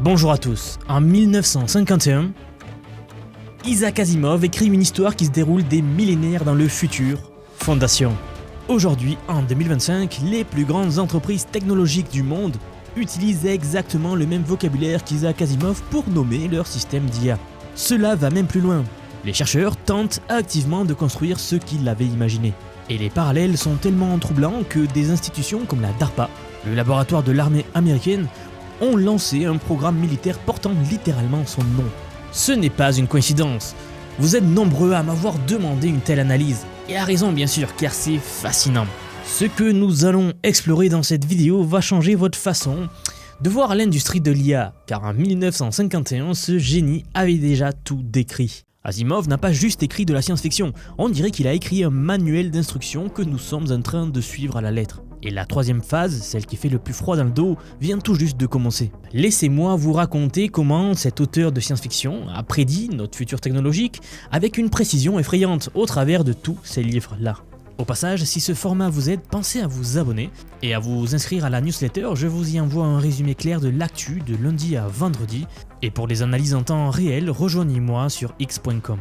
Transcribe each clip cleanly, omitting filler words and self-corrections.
Bonjour à tous. En 1951, Isaac Asimov écrit une histoire qui se déroule des millénaires dans le futur, Fondation. Aujourd'hui, en 2025, les plus grandes entreprises technologiques du monde utilisent exactement le même vocabulaire qu'Isaac Asimov pour nommer leur système d'IA. Cela va même plus loin. Les chercheurs tentent activement de construire ce qu'ils avaient imaginé. Et les parallèles sont tellement troublants que des institutions comme la DARPA, le laboratoire de l'armée américaine, ont lancé un programme militaire portant littéralement son nom. Ce n'est pas une coïncidence. Vous êtes nombreux à m'avoir demandé une telle analyse. Et à raison bien sûr, car c'est fascinant. Ce que nous allons explorer dans cette vidéo va changer votre façon de voir l'industrie de l'IA, car en 1951, ce génie avait déjà tout décrit. Asimov n'a pas juste écrit de la science-fiction, on dirait qu'il a écrit un manuel d'instructions que nous sommes en train de suivre à la lettre. Et la troisième phase, celle qui fait le plus froid dans le dos, vient tout juste de commencer. Laissez-moi vous raconter comment cet auteur de science-fiction a prédit notre futur technologique avec une précision effrayante au travers de tous ces livres-là. Au passage, si ce format vous aide, pensez à vous abonner et à vous inscrire à la newsletter, je vous y envoie un résumé clair de l'actu de lundi à vendredi. Et pour les analyses en temps réel, rejoignez-moi sur x.com.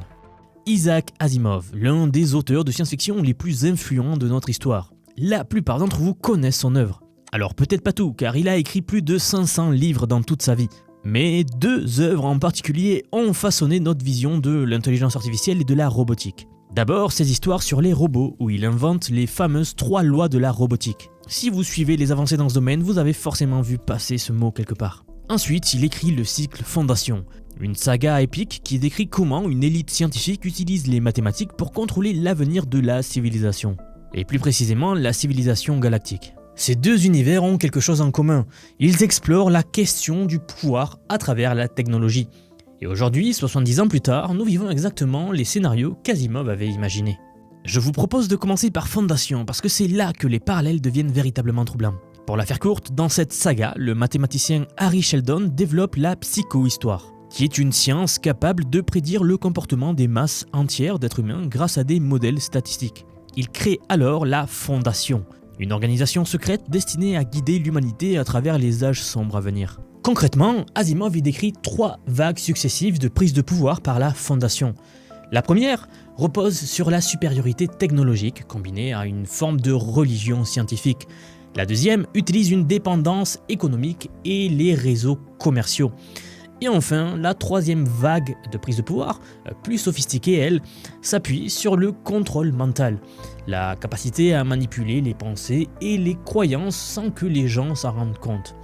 Isaac Asimov, l'un des auteurs de science-fiction les plus influents de notre histoire. La plupart d'entre vous connaissent son œuvre. Alors peut-être pas tout, car il a écrit plus de 500 livres dans toute sa vie. Mais deux œuvres en particulier ont façonné notre vision de l'intelligence artificielle et de la robotique. D'abord, ses histoires sur les robots, où il invente les fameuses 3 lois de la robotique. Si vous suivez les avancées dans ce domaine, vous avez forcément vu passer ce mot quelque part. Ensuite, il écrit le cycle Fondation, une saga épique qui décrit comment une élite scientifique utilise les mathématiques pour contrôler l'avenir de la civilisation. Et plus précisément, la civilisation galactique. Ces deux univers ont quelque chose en commun. Ils explorent la question du pouvoir à travers la technologie. Et aujourd'hui, 70 ans plus tard, nous vivons exactement les scénarios qu'Asimov avait imaginés. Je vous propose de commencer par Fondation, parce que c'est là que les parallèles deviennent véritablement troublants. Pour la faire courte, dans cette saga, le mathématicien Harry Sheldon développe la psychohistoire, qui est une science capable de prédire le comportement des masses entières d'êtres humains grâce à des modèles statistiques. Il crée alors la Fondation, une organisation secrète destinée à guider l'humanité à travers les âges sombres à venir. Concrètement, Asimov y décrit 3 vagues successives de prise de pouvoir par la Fondation. La première repose sur la supériorité technologique combinée à une forme de religion scientifique. La deuxième utilise une dépendance économique et les réseaux commerciaux. Et enfin, la troisième vague de prise de pouvoir, plus sophistiquée elle, s'appuie sur le contrôle mental, la capacité à manipuler les pensées et les croyances sans que les gens s'en rendent compte.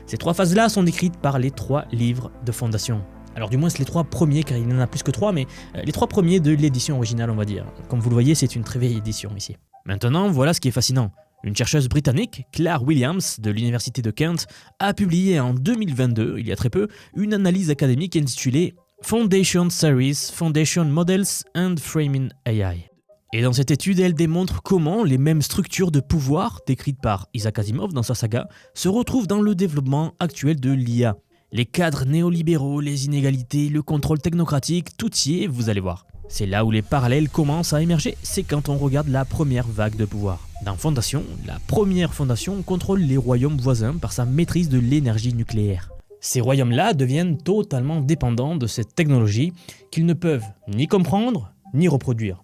Ces 3 phases-là sont décrites par les 3 livres de Fondation. Alors du moins c'est les 3 premiers, car il y en a plus que 3, mais les 3 premiers de l'édition originale on va dire. Comme vous le voyez, c'est une très vieille édition ici. Maintenant, voilà ce qui est fascinant. Une chercheuse britannique, Claire Williams, de l'université de Kent, a publié en 2022, il y a très peu, une analyse académique intitulée Foundation Series, Foundation Models and Framing AI. Et dans cette étude, elle démontre comment les mêmes structures de pouvoir décrites par Isaac Asimov dans sa saga se retrouvent dans le développement actuel de l'IA. Les cadres néolibéraux, les inégalités, le contrôle technocratique, tout y est, vous allez voir. C'est là où les parallèles commencent à émerger, c'est quand on regarde la première vague de pouvoir. Dans Fondation, la première fondation contrôle les royaumes voisins par sa maîtrise de l'énergie nucléaire. Ces royaumes-là deviennent totalement dépendants de cette technologie qu'ils ne peuvent ni comprendre ni reproduire.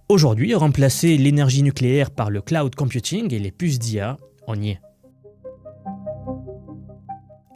Aujourd'hui, remplacer l'énergie nucléaire par le cloud computing et les puces d'IA, on y est.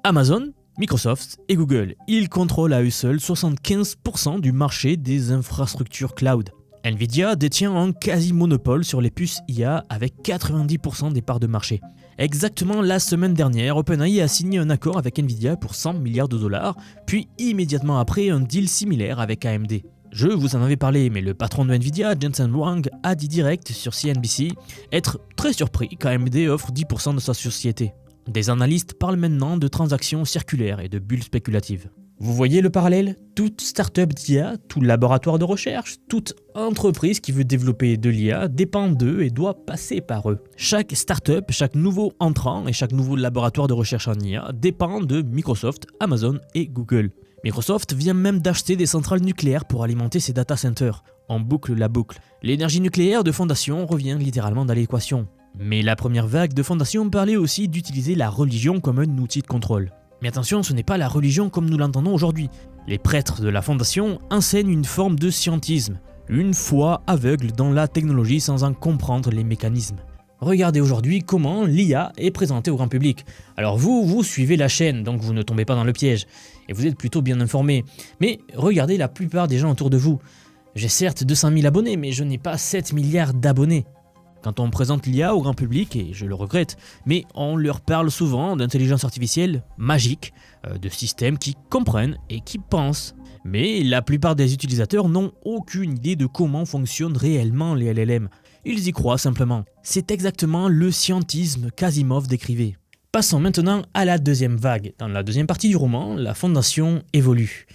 Amazon, Microsoft et Google, ils contrôlent à eux seuls 75% du marché des infrastructures cloud. Nvidia détient un quasi-monopole sur les puces IA avec 90% des parts de marché. Exactement la semaine dernière, OpenAI a signé un accord avec Nvidia pour 100 milliards de dollars, puis immédiatement après un deal similaire avec AMD. Je vous en avais parlé, mais le patron de Nvidia, Jensen Huang, a dit direct sur CNBC être très surpris qu'AMD offre 10% de sa société. Des analystes parlent maintenant de transactions circulaires et de bulles spéculatives. Vous voyez le parallèle ? Toute start-up d'IA, tout laboratoire de recherche, toute entreprise qui veut développer de l'IA dépend d'eux et doit passer par eux. Chaque start-up, chaque nouveau entrant et chaque nouveau laboratoire de recherche en IA dépend de Microsoft, Amazon et Google. Microsoft vient même d'acheter des centrales nucléaires pour alimenter ses data centers. On boucle la boucle. L'énergie nucléaire de Fondation revient littéralement dans l'équation. Mais la première vague de Fondation parlait aussi d'utiliser la religion comme un outil de contrôle. Mais attention, ce n'est pas la religion comme nous l'entendons aujourd'hui. Les prêtres de la Fondation enseignent une forme de scientisme, une foi aveugle dans la technologie sans en comprendre les mécanismes. Regardez aujourd'hui comment l'IA est présentée au grand public. Alors vous suivez la chaîne, donc vous ne tombez pas dans le piège, et vous êtes plutôt bien informé. Mais regardez la plupart des gens autour de vous. J'ai certes 200 000 abonnés, mais je n'ai pas 7 milliards d'abonnés. Quand on présente l'IA au grand public, et je le regrette, mais on leur parle souvent d'intelligence artificielle magique, de systèmes qui comprennent et qui pensent. Mais la plupart des utilisateurs n'ont aucune idée de comment fonctionnent réellement les LLM. Ils y croient simplement. C'est exactement le scientisme qu'Asimov décrivait. Passons maintenant à la deuxième vague. Dans la deuxième partie du roman, la Fondation évolue.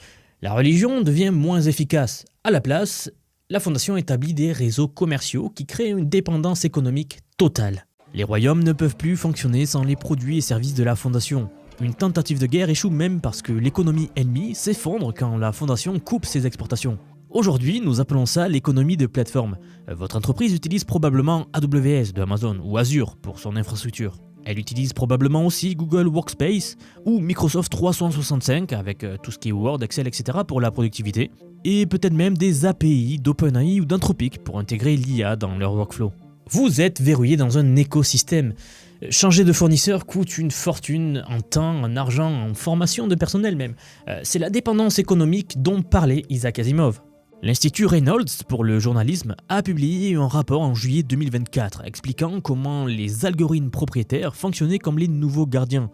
La religion devient moins efficace. À la place, la Fondation établit des réseaux commerciaux qui créent une dépendance économique totale. Les royaumes ne peuvent plus fonctionner sans les produits et services de la Fondation. Une tentative de guerre échoue même parce que l'économie ennemie s'effondre quand la Fondation coupe ses exportations. Aujourd'hui, nous appelons ça l'économie de plateforme. Votre entreprise utilise probablement AWS de Amazon ou Azure pour son infrastructure. Elle utilise probablement aussi Google Workspace ou Microsoft 365 avec tout ce qui est Word, Excel, etc. pour la productivité. Et peut-être même des API d'OpenAI ou d'Anthropic pour intégrer l'IA dans leur workflow. Vous êtes verrouillé dans un écosystème. Changer de fournisseur coûte une fortune en temps, en argent, en formation de personnel même. C'est la dépendance économique dont parlait Isaac Asimov. L'Institut Reynolds pour le journalisme a publié un rapport en juillet 2024 expliquant comment les algorithmes propriétaires fonctionnaient comme les nouveaux gardiens,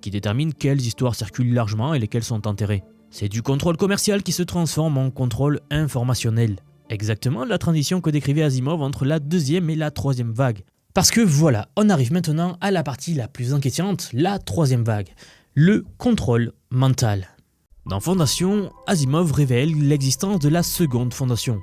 qui déterminent quelles histoires circulent largement et lesquelles sont enterrées. C'est du contrôle commercial qui se transforme en contrôle informationnel. Exactement la transition que décrivait Asimov entre la deuxième et la troisième vague. Parce que voilà, on arrive maintenant à la partie la plus inquiétante, la troisième vague, le contrôle mental. Dans Fondation, Asimov révèle l'existence de la seconde Fondation,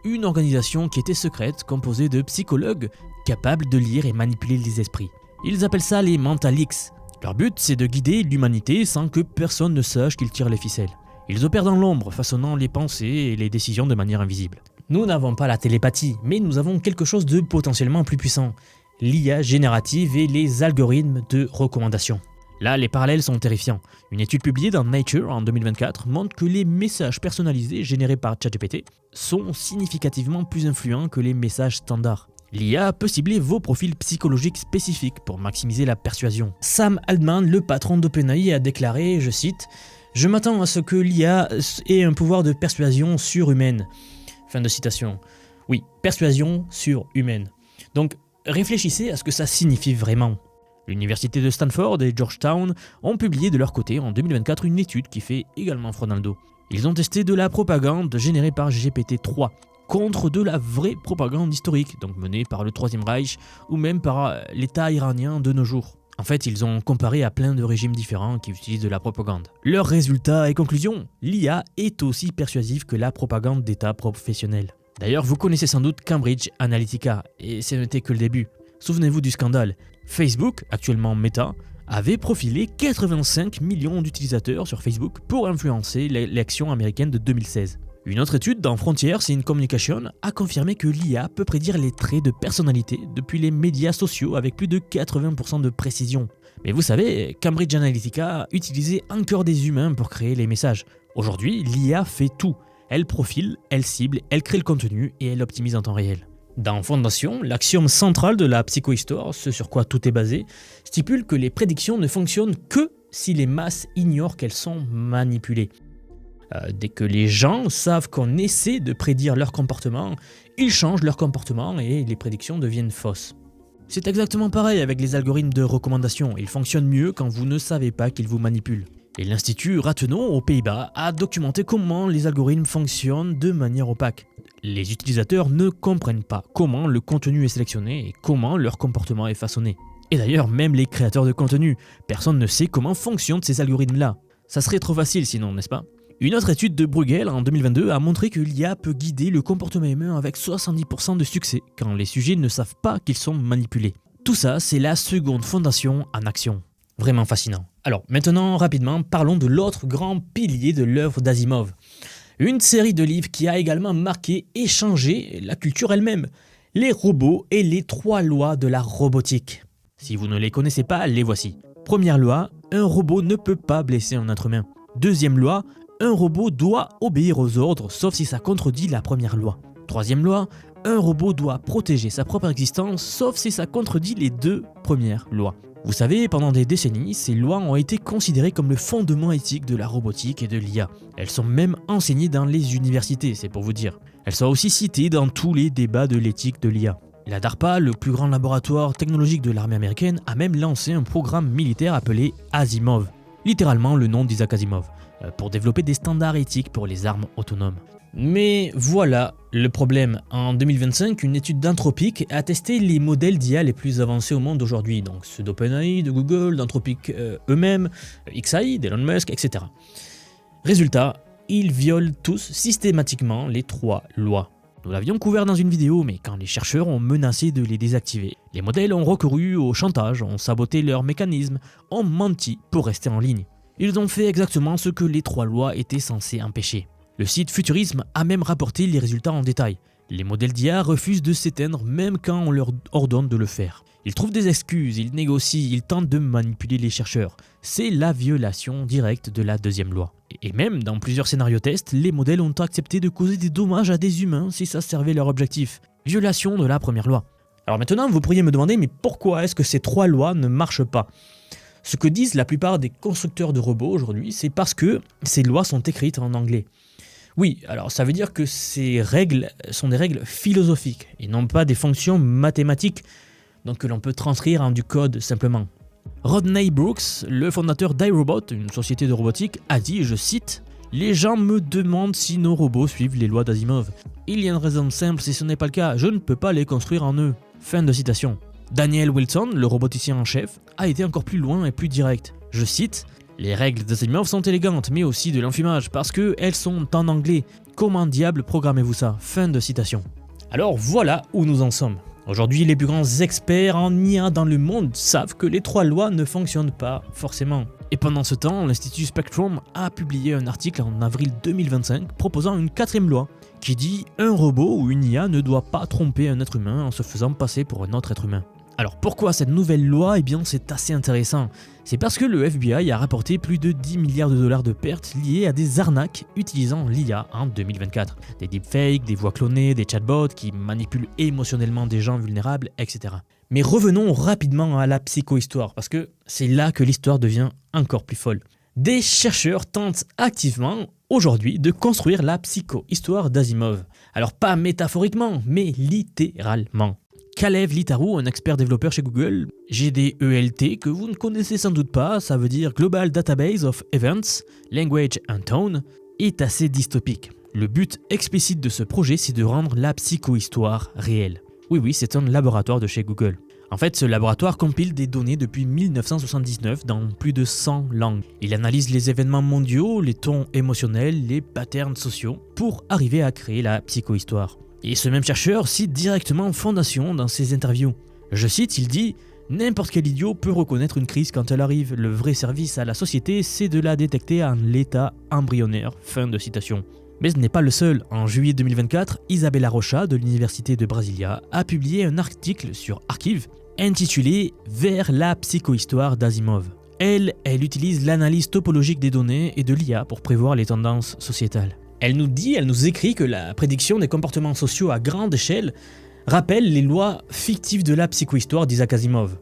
une organisation qui était secrète composée de psychologues capables de lire et manipuler les esprits. Ils appellent ça les Mentalics. Leur but, c'est de guider l'humanité sans que personne ne sache qu'ils tirent les ficelles. Ils opèrent dans l'ombre, façonnant les pensées et les décisions de manière invisible. Nous n'avons pas la télépathie, mais nous avons quelque chose de potentiellement plus puissant, l'IA générative et les algorithmes de recommandation. Là, les parallèles sont terrifiants. Une étude publiée dans Nature en 2024 montre que les messages personnalisés générés par ChatGPT sont significativement plus influents que les messages standards. L'IA peut cibler vos profils psychologiques spécifiques pour maximiser la persuasion. Sam Altman, le patron d'OpenAI, a déclaré, je cite, « Je m'attends à ce que l'IA ait un pouvoir de persuasion surhumaine. » Fin de citation. Oui, persuasion surhumaine. Donc, réfléchissez à ce que ça signifie vraiment. L'université de Stanford et Georgetown ont publié de leur côté en 2024 une étude qui fait également froid dans le dos. Ils ont testé de la propagande générée par GPT-3 contre de la vraie propagande historique, donc menée par le Troisième Reich ou même par l'État iranien de nos jours. En fait, ils ont comparé à plein de régimes différents qui utilisent de la propagande. Leurs résultats et conclusions, l'IA est aussi persuasive que la propagande d'État professionnelle. D'ailleurs, vous connaissez sans doute Cambridge Analytica, et ce n'était que le début. Souvenez-vous du scandale. Facebook, actuellement Meta, avait profilé 85 millions d'utilisateurs sur Facebook pour influencer l'élection américaine de 2016. Une autre étude dans Frontiers in Communication a confirmé que l'IA peut prédire les traits de personnalité depuis les médias sociaux avec plus de 80% de précision. Mais vous savez, Cambridge Analytica utilisait encore des humains pour créer les messages. Aujourd'hui, l'IA fait tout. Elle profile, elle cible, elle crée le contenu et elle optimise en temps réel. Dans Fondation, l'axiome central de la psychohistoire, ce sur quoi tout est basé, stipule que les prédictions ne fonctionnent que si les masses ignorent qu'elles sont manipulées. Dès que les gens savent qu'on essaie de prédire leur comportement, ils changent leur comportement et les prédictions deviennent fausses. C'est exactement pareil avec les algorithmes de recommandation, ils fonctionnent mieux quand vous ne savez pas qu'ils vous manipulent. Et l'Institut Rathenau aux Pays-Bas a documenté comment les algorithmes fonctionnent de manière opaque. Les utilisateurs ne comprennent pas comment le contenu est sélectionné et comment leur comportement est façonné. Et d'ailleurs, même les créateurs de contenu, personne ne sait comment fonctionnent ces algorithmes-là. Ça serait trop facile sinon, n'est-ce pas ? Une autre étude de Bruegel en 2022 a montré que l'IA peut guider le comportement humain avec 70% de succès quand les sujets ne savent pas qu'ils sont manipulés. Tout ça, c'est la seconde fondation en action. Vraiment fascinant. Alors maintenant, rapidement, parlons de l'autre grand pilier de l'œuvre d'Asimov. Une série de livres qui a également marqué et changé la culture elle-même. Les robots et les 3 lois de la robotique. Si vous ne les connaissez pas, les voici. Première loi, un robot ne peut pas blesser un être humain. Deuxième loi, un robot doit obéir aux ordres, sauf si ça contredit la première loi. Troisième loi, un robot doit protéger sa propre existence, sauf si ça contredit les deux premières lois. Vous savez, pendant des décennies, ces lois ont été considérées comme le fondement éthique de la robotique et de l'IA. Elles sont même enseignées dans les universités, c'est pour vous dire. Elles sont aussi citées dans tous les débats de l'éthique de l'IA. La DARPA, le plus grand laboratoire technologique de l'armée américaine, a même lancé un programme militaire appelé Asimov, littéralement le nom d'Isaac Asimov, pour développer des standards éthiques pour les armes autonomes. Mais voilà le problème. En 2025, une étude d'Anthropic a testé les modèles d'IA les plus avancés au monde aujourd'hui, donc ceux d'OpenAI, de Google, d'Anthropic eux-mêmes, XAI, d'Elon Musk, etc. Résultat, ils violent tous systématiquement les 3 lois. Nous l'avions couvert dans une vidéo, mais quand les chercheurs ont menacé de les désactiver, les modèles ont recouru au chantage, ont saboté leurs mécanismes, ont menti pour rester en ligne. Ils ont fait exactement ce que les 3 lois étaient censées empêcher. Le site Futurisme a même rapporté les résultats en détail. Les modèles d'IA refusent de s'éteindre même quand on leur ordonne de le faire. Ils trouvent des excuses, ils négocient, ils tentent de manipuler les chercheurs. C'est la violation directe de la deuxième loi. Et même dans plusieurs scénarios tests, les modèles ont accepté de causer des dommages à des humains si ça servait leur objectif. Violation de la première loi. Alors maintenant, vous pourriez me demander, mais pourquoi est-ce que ces 3 lois ne marchent pas ? Ce que disent la plupart des constructeurs de robots aujourd'hui, c'est parce que ces lois sont écrites en anglais. Oui, alors ça veut dire que ces règles sont des règles philosophiques et non pas des fonctions mathématiques, donc que l'on peut transcrire en du code simplement. Rodney Brooks, le fondateur d'iRobot, une société de robotique, a dit, je cite, « Les gens me demandent si nos robots suivent les lois d'Asimov. Il y a une raison simple, si ce n'est pas le cas, je ne peux pas les construire en eux. » Fin de citation. Daniel Wilson, le roboticien en chef, a été encore plus loin et plus direct. Je cite, « Les règles d'Asimov sont élégantes, mais aussi de l'enfumage, parce qu'elles sont en anglais. Comment diable programmez-vous ça ?» Fin de citation. Alors voilà où nous en sommes. Aujourd'hui, les plus grands experts en IA dans le monde savent que les 3 lois ne fonctionnent pas forcément. Et pendant ce temps, l'Institut Spectrum a publié un article en avril 2025 proposant une 4e loi qui dit « Un robot ou une IA ne doit pas tromper un être humain en se faisant passer pour un autre être humain ». Alors pourquoi cette nouvelle loi ? Eh bien c'est assez intéressant. C'est parce que le FBI a rapporté plus de 10 milliards de dollars de pertes liées à des arnaques utilisant l'IA en 2024. Des deepfakes, des voix clonées, des chatbots qui manipulent émotionnellement des gens vulnérables, etc. Mais revenons rapidement à la psychohistoire, parce que c'est là que l'histoire devient encore plus folle. Des chercheurs tentent activement aujourd'hui de construire la psychohistoire d'Asimov. Alors pas métaphoriquement, mais littéralement. Kalev Leetaru, un expert développeur chez Google, GDELT, que vous ne connaissez sans doute pas, ça veut dire Global Database of Events, Language and Tone, est assez dystopique. Le but explicite de ce projet, c'est de rendre la psychohistoire réelle. Oui, c'est un laboratoire de chez Google. En fait, ce laboratoire compile des données depuis 1979 dans plus de 100 langues. Il analyse les événements mondiaux, les tons émotionnels, les patterns sociaux, pour arriver à créer la psychohistoire. Et ce même chercheur cite directement Fondation dans ses interviews. Je cite, il dit « N'importe quel idiot peut reconnaître une crise quand elle arrive. Le vrai service à la société, c'est de la détecter en l'état embryonnaire. » Fin de citation. Mais ce n'est pas le seul. En juillet 2024, Isabella Rocha de l'Université de Brasilia a publié un article sur Archive intitulé « Vers la psychohistoire d'Asimov ». Elle utilise l'analyse topologique des données et de l'IA pour prévoir les tendances sociétales. Elle nous écrit que la prédiction des comportements sociaux à grande échelle rappelle les lois fictives de la psychohistoire d'Isaac Asimov,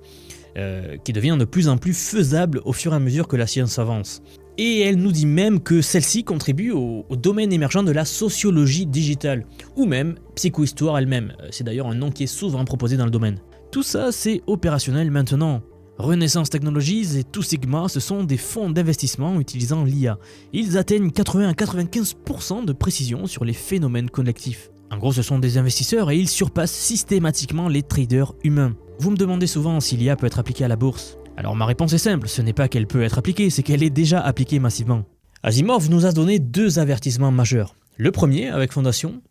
qui devient de plus en plus faisable au fur et à mesure que la science avance. Et elle nous dit même que celle-ci contribue au domaine émergent de la sociologie digitale, ou même psychohistoire elle-même. C'est d'ailleurs un nom qui est souvent proposé dans le domaine. Tout ça, c'est opérationnel maintenant. Renaissance Technologies et Two Sigma, ce sont des fonds d'investissement utilisant l'IA. Ils atteignent 80 à 95% de précision sur les phénomènes collectifs. En gros, ce sont des investisseurs et ils surpassent systématiquement les traders humains. Vous me demandez souvent si l'IA peut être appliquée à la bourse. Alors ma réponse est simple, ce n'est pas qu'elle peut être appliquée, c'est qu'elle est déjà appliquée massivement. Asimov nous a donné 2 avertissements majeurs. Le premier, avec Fondation,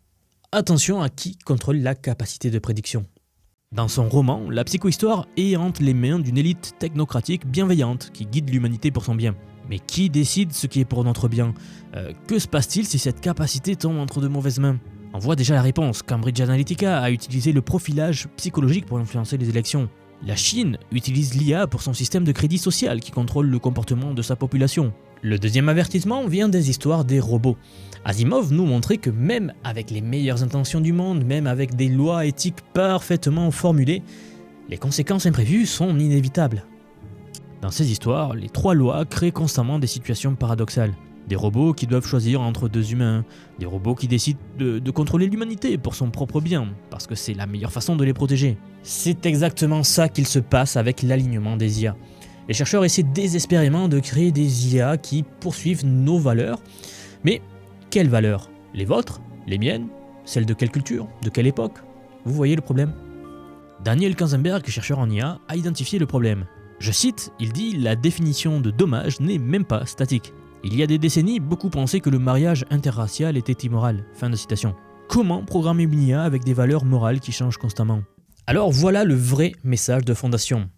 attention à qui contrôle la capacité de prédiction. Dans son roman, la psychohistoire est entre les mains d'une élite technocratique bienveillante qui guide l'humanité pour son bien. Mais qui décide ce qui est pour notre bien ? Que se passe-t-il si cette capacité tombe entre de mauvaises mains ? On voit déjà la réponse. Cambridge Analytica a utilisé le profilage psychologique pour influencer les élections. La Chine utilise l'IA pour son système de crédit social qui contrôle le comportement de sa population. Le deuxième avertissement vient des histoires des robots. Asimov nous montrait que même avec les meilleures intentions du monde, même avec des lois éthiques parfaitement formulées, les conséquences imprévues sont inévitables. Dans ces histoires, les 3 lois créent constamment des situations paradoxales. Des robots qui doivent choisir entre 2 humains, des robots qui décident de contrôler l'humanité pour son propre bien, parce que c'est la meilleure façon de les protéger. C'est exactement ça qu'il se passe avec l'alignement des IA. Les chercheurs essaient désespérément de créer des IA qui poursuivent nos valeurs, mais quelles valeurs? Les vôtres? Les miennes? Celles de quelle culture? De quelle époque? Vous voyez le problème? Daniel Kanzenberg, chercheur en IA, a identifié le problème. Je cite, il dit « La définition de dommage n'est même pas statique. Il y a des décennies, beaucoup pensaient que le mariage interracial était immoral. » Fin de citation. Comment programmer une IA avec des valeurs morales qui changent constamment? Alors voilà le vrai message de Fondation.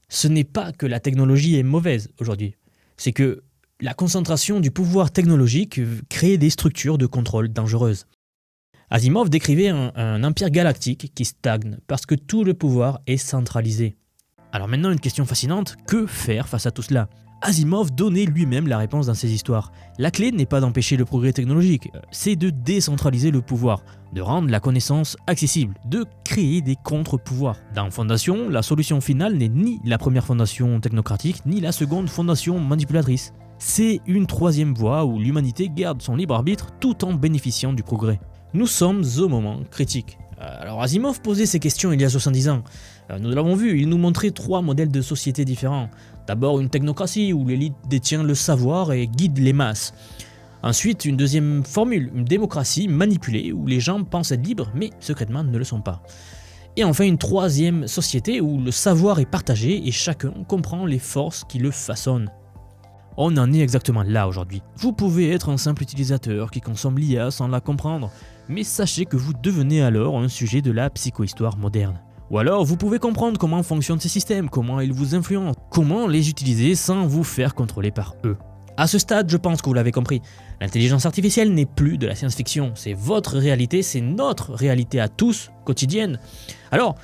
Ce n'est pas que la technologie est mauvaise aujourd'hui, c'est que la concentration du pouvoir technologique crée des structures de contrôle dangereuses. Asimov décrivait un empire galactique qui stagne parce que tout le pouvoir est centralisé. Alors maintenant une question fascinante, que faire face à tout cela? Asimov donnait lui-même la réponse dans ses histoires. La clé n'est pas d'empêcher le progrès technologique, c'est de décentraliser le pouvoir, de rendre la connaissance accessible, de créer des contre-pouvoirs. Dans Fondation, la solution finale n'est ni la première fondation technocratique, ni la seconde fondation manipulatrice. C'est une troisième voie où l'humanité garde son libre arbitre tout en bénéficiant du progrès. Nous sommes au moment critique. Alors Asimov posait ces questions il y a 70 ans. Nous l'avons vu, il nous montrait 3 modèles de société différents. D'abord une technocratie où l'élite détient le savoir et guide les masses. Ensuite une deuxième formule, une démocratie manipulée où les gens pensent être libres mais secrètement ne le sont pas. Et enfin une troisième société où le savoir est partagé et chacun comprend les forces qui le façonnent. On en est exactement là aujourd'hui. Vous pouvez être un simple utilisateur qui consomme l'IA sans la comprendre, mais sachez que vous devenez alors un sujet de la psychohistoire moderne. Ou alors vous pouvez comprendre comment fonctionnent ces systèmes, comment ils vous influencent, comment les utiliser sans vous faire contrôler par eux. À ce stade, je pense que vous l'avez compris, l'intelligence artificielle n'est plus de la science-fiction, c'est votre réalité, c'est notre réalité à tous, quotidienne. Alors,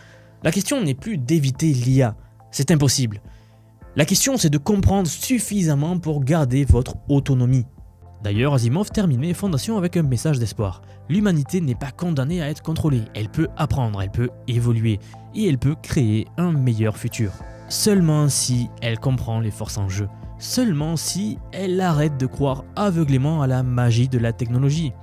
la question n'est plus d'éviter l'IA, c'est impossible. La question c'est de comprendre suffisamment pour garder votre autonomie. D'ailleurs, Asimov terminait Fondation avec un message d'espoir. L'humanité n'est pas condamnée à être contrôlée, elle peut apprendre, elle peut évoluer, et elle peut créer un meilleur futur. Seulement si elle comprend les forces en jeu, seulement si elle arrête de croire aveuglément à la magie de la technologie.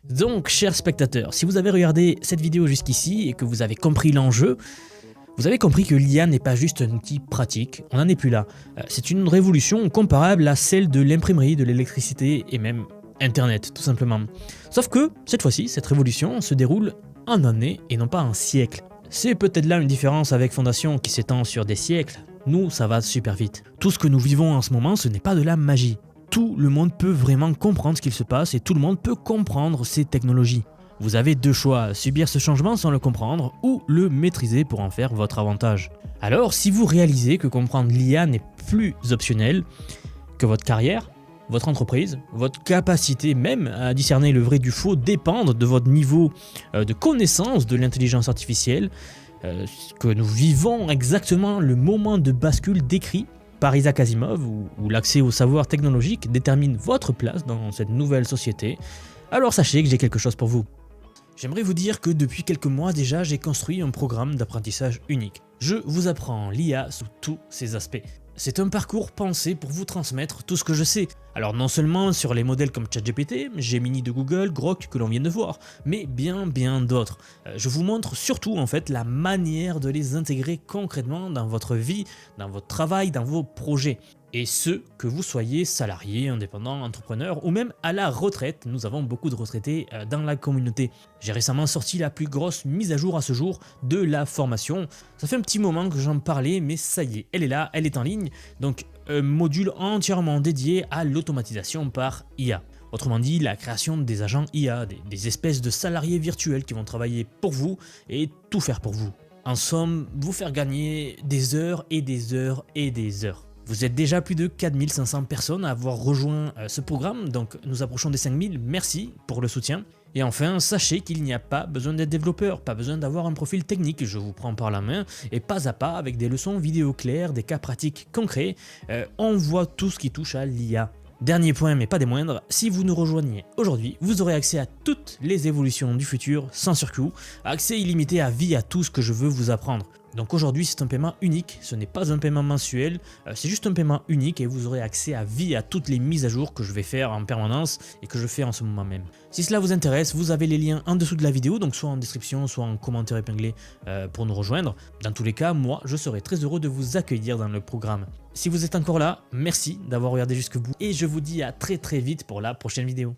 Donc, chers spectateurs, si vous avez regardé cette vidéo jusqu'ici et que vous avez compris l'enjeu, vous avez compris que l'IA n'est pas juste un outil pratique, on n'en est plus là. C'est une révolution comparable à celle de l'imprimerie, de l'électricité et même Internet, tout simplement. Sauf que, cette fois-ci, cette révolution se déroule en années et non pas en siècles. C'est peut-être là une différence avec Fondation qui s'étend sur des siècles. Nous, ça va super vite. Tout ce que nous vivons en ce moment, ce n'est pas de la magie. Tout le monde peut vraiment comprendre ce qu'il se passe et tout le monde peut comprendre ces technologies. Vous avez 2 choix, subir ce changement sans le comprendre ou le maîtriser pour en faire votre avantage. Alors, si vous réalisez que comprendre l'IA n'est plus optionnel, que votre carrière, votre entreprise, votre capacité même à discerner le vrai du faux dépendent de votre niveau de connaissance de l'intelligence artificielle, que nous vivons exactement le moment de bascule décrit par Isaac Asimov, où l'accès au savoir technologique détermine votre place dans cette nouvelle société, alors sachez que j'ai quelque chose pour vous. J'aimerais vous dire que depuis quelques mois déjà, j'ai construit un programme d'apprentissage unique. Je vous apprends l'IA sous tous ses aspects. C'est un parcours pensé pour vous transmettre tout ce que je sais. Alors non seulement sur les modèles comme ChatGPT, Gemini de Google, Grok que l'on vient de voir, mais bien d'autres. Je vous montre surtout en fait la manière de les intégrer concrètement dans votre vie, dans votre travail, dans vos projets. Et ce, que vous soyez salarié, indépendant, entrepreneur ou même à la retraite, nous avons beaucoup de retraités dans la communauté. J'ai récemment sorti la plus grosse mise à jour à ce jour de la formation. Ça fait un petit moment que j'en parlais, mais ça y est, elle est là, elle est en ligne. Donc un module entièrement dédié à l'automatisation par IA. Autrement dit, la création des agents IA, des espèces de salariés virtuels qui vont travailler pour vous et tout faire pour vous. En somme, vous faire gagner des heures et des heures et des heures. Vous êtes déjà plus de 4500 personnes à avoir rejoint ce programme, donc nous approchons des 5000, merci pour le soutien. Et enfin, sachez qu'il n'y a pas besoin d'être développeur, pas besoin d'avoir un profil technique, je vous prends par la main et pas à pas avec des leçons vidéo claires, des cas pratiques concrets, on voit tout ce qui touche à l'IA. Dernier point mais pas des moindres, si vous nous rejoignez aujourd'hui, vous aurez accès à toutes les évolutions du futur sans surcoût, accès illimité à vie à tout ce que je veux vous apprendre. Donc aujourd'hui c'est un paiement unique, ce n'est pas un paiement mensuel, c'est juste un paiement unique et vous aurez accès à vie à toutes les mises à jour que je vais faire en permanence et que je fais en ce moment même. Si cela vous intéresse, vous avez les liens en dessous de la vidéo, donc soit en description, soit en commentaire épinglé pour nous rejoindre. Dans tous les cas, moi je serai très heureux de vous accueillir dans le programme. Si vous êtes encore là, merci d'avoir regardé jusqu'au bout et je vous dis à très vite pour la prochaine vidéo.